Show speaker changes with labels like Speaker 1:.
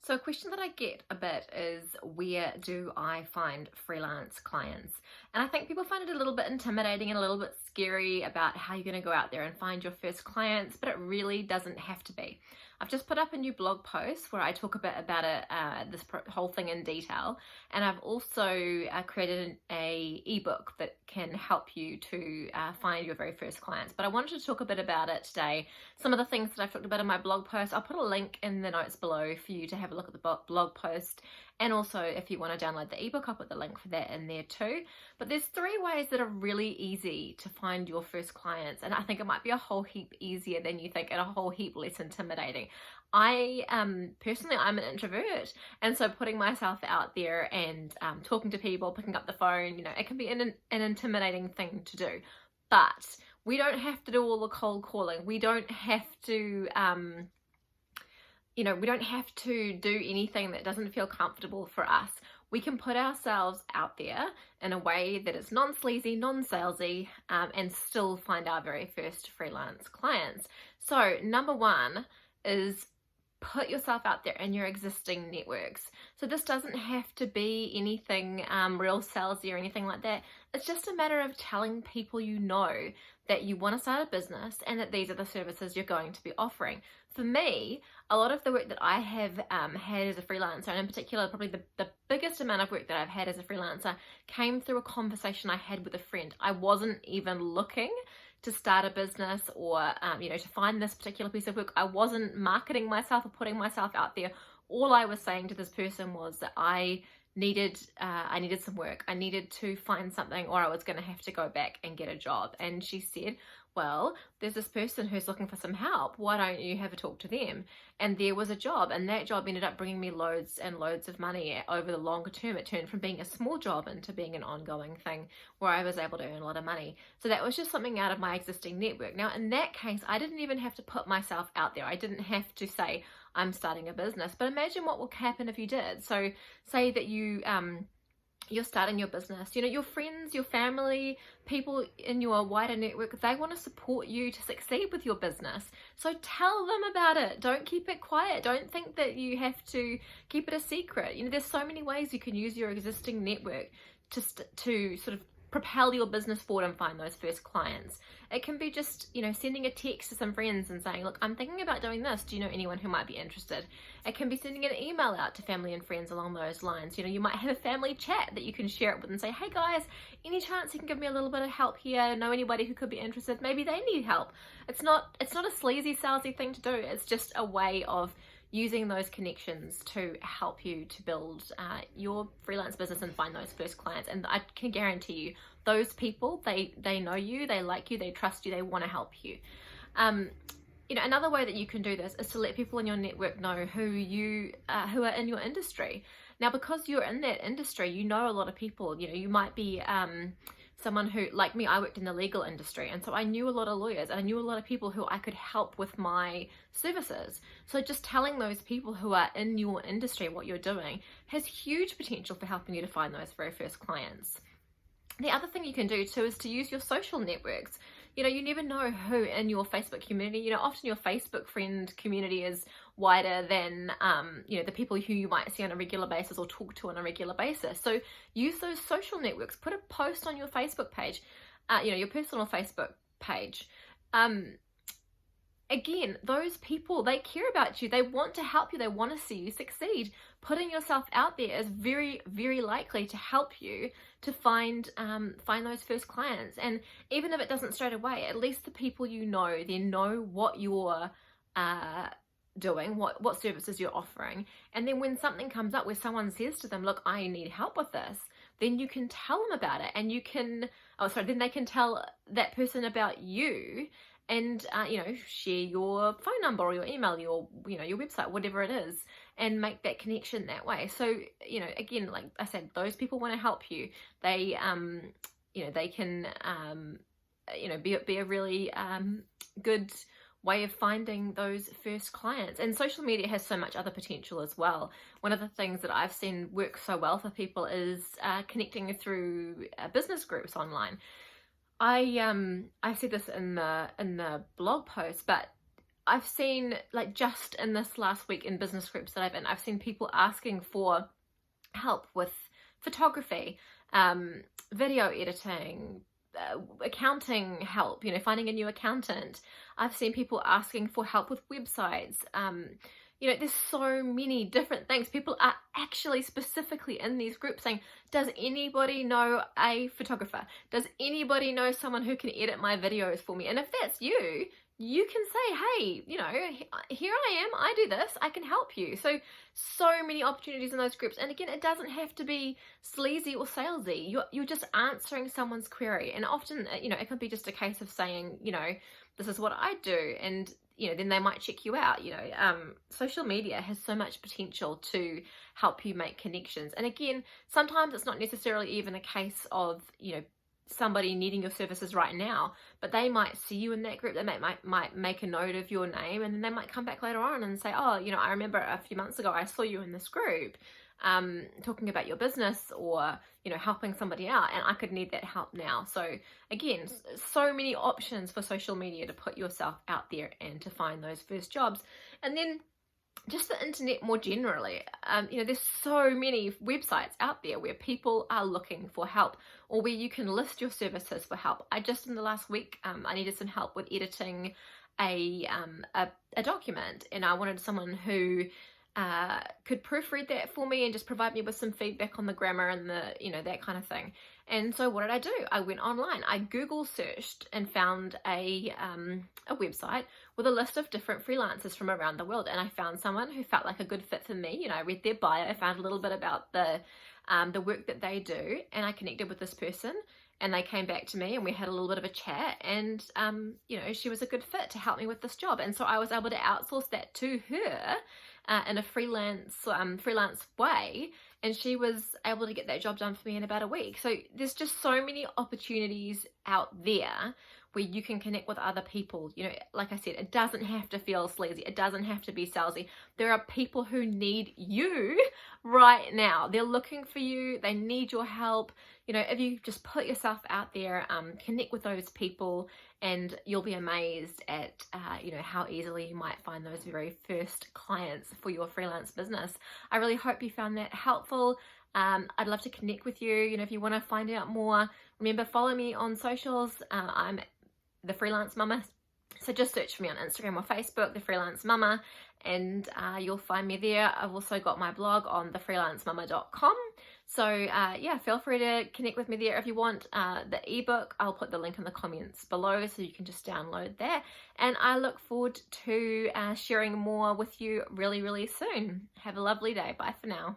Speaker 1: So a question that I get a bit is, where do I find freelance clients? And I think people find it a little bit intimidating and a little bit scary about how you're going to go out there and find your first clients, but it really doesn't have to be. I've just put up a new blog post where I talk a bit about this whole thing in detail, and I've also created a ebook that can help you to find your very first clients. But I wanted to talk a bit about it today. Some of the things that I've talked about in my blog post, I'll put a link in the notes below for you to have a look at the blog post, and also if you want to download the ebook, I'll put the link for that in there too. But there's 3 ways that are really easy to find your first clients, and I think it might be a whole heap easier than you think and a whole heap less intimidating. I personally, I'm an introvert, and so putting myself out there and talking to people, picking up the phone, it can be an intimidating thing to do. But we don't have to do all the cold calling. We don't have to we don't have to do anything that doesn't feel comfortable for us. We can put ourselves out there in a way that is non-sleazy, non-salesy, and still find our very first freelance clients. So number 1 is put yourself out there in your existing networks. So this doesn't have to be anything real salesy or anything like that. It's just a matter of telling people that you want to start a business and that these are the services you're going to be offering. For me, a lot of the work that I have had as a freelancer, and in particular probably the biggest amount of work that I've had as a freelancer, came through a conversation I had with a friend. I wasn't even looking to start a business or to find this particular piece of work. I wasn't marketing myself or putting myself out there. All I was saying to this person was that I needed some work. I needed to find something, or I was going to have to go back and get a job. And she said, well, there's this person who's looking for some help. Why don't you have a talk to them? And there was a job, and that job ended up bringing me loads and loads of money over the longer term. It turned from being a small job into being an ongoing thing where I was able to earn a lot of money. So that was just something out of my existing network. Now, in that case, I didn't even have to put myself out there. I didn't have to say, I'm starting a business. But imagine what will happen if you did. So say that you're starting your business, your friends, your family, people in your wider network, they want to support you to succeed with your business. So tell them about it. Don't keep it quiet. Don't think that you have to keep it a secret. There's so many ways you can use your existing network to sort of propel your business forward and find those first clients. It can be just, sending a text to some friends and saying, look, I'm thinking about doing this. Do you know anyone who might be interested? It can be sending an email out to family and friends along those lines. You might have a family chat that you can share it with and say, hey guys, any chance you can give me a little bit of help here? Know anybody who could be interested? Maybe they need help. It's not a sleazy, salesy thing to do. It's just a way of using those connections to help you to build your freelance business and find those first clients. And I can guarantee you, those people, they know you, they like you, they trust you, they want to help you. Another way that you can do this is to let people in your network know who are in your industry. Now, because you're in that industry, you know a lot of people. You might be someone who, like me, I worked in the legal industry, and so I knew a lot of lawyers and I knew a lot of people who I could help with my services. So just telling those people who are in your industry what you're doing has huge potential for helping you to find those very first clients. The other thing you can do too is to use your social networks. You never know who in your Facebook community, often your Facebook friend community is wider than, the people who you might see on a regular basis or talk to on a regular basis. So use those social networks, put a post on your Facebook page, your personal Facebook page. Again, those people, they care about you. They want to help you. They want to see you succeed. Putting yourself out there is very, very likely to help you to find those first clients. And even if it doesn't straight away, at least the people they know what you're doing, what services you're offering. And then when something comes up where someone says to them, look, I need help with this, then you can tell them about it, and then they can tell that person about you. And share your phone number or your email, your website, whatever it is, and make that connection that way. So again, like I said, those people want to help you. They they can be a really good way of finding those first clients. And social media has so much other potential as well. One of the things that I've seen work so well for people is connecting through business groups online. I said this in the blog post, but I've seen, like, just in this last week in business groups that I've seen people asking for help with photography, video editing, accounting help, finding a new accountant. I've seen people asking for help with websites. There's so many different things. People are actually specifically in these groups saying, does anybody know a photographer? Does anybody know someone who can edit my videos for me? And if that's you, you can say, hey, here I am, I do this, I can help you. So many opportunities in those groups. And again, it doesn't have to be sleazy or salesy. You're just answering someone's query. And often, it could be just a case of saying, this is what I do. And, then they might check you out. Social media has so much potential to help you make connections. And again, sometimes it's not necessarily even a case of, somebody needing your services right now, but they might see you in that group. They might make a note of your name, and then they might come back later on and say, oh, I remember a few months ago I saw you in this group talking about your business, or helping somebody out, and I could need that help now. So again, so many options for social media to put yourself out there and to find those first jobs. And then just the internet more generally, there's so many websites out there where people are looking for help, or where you can list your services for help. I just, in the last week, I needed some help with editing a document, and I wanted someone who could proofread that for me and just provide me with some feedback on the grammar and that kind of thing. And so what did I do? I went online. I Google searched and found a website with a list of different freelancers from around the world. And I found someone who felt like a good fit for me. I read their bio. I found a little bit about the work that they do, and I connected with this person. And they came back to me, and we had a little bit of a chat, and she was a good fit to help me with this job. And so I was able to outsource that to her in a freelance way, and she was able to get that job done for me in about a week. So there's just so many opportunities out there where you can connect with other people. Like I said, it doesn't have to feel sleazy. It doesn't have to be salesy. There are people who need you right now. They're looking for you. They need your help. If you just put yourself out there, connect with those people, and you'll be amazed at, how easily you might find those very first clients for your freelance business. I really hope you found that helpful. I'd love to connect with you. If you want to find out more, remember, follow me on socials. I'm The Freelance Mama. So just search for me on Instagram or Facebook, The Freelance Mama, and you'll find me there. I've also got my blog on thefreelancemama.com. So feel free to connect with me there if you want. The ebook, I'll put the link in the comments below so you can just download that. And I look forward to sharing more with you really, really soon. Have a lovely day. Bye for now.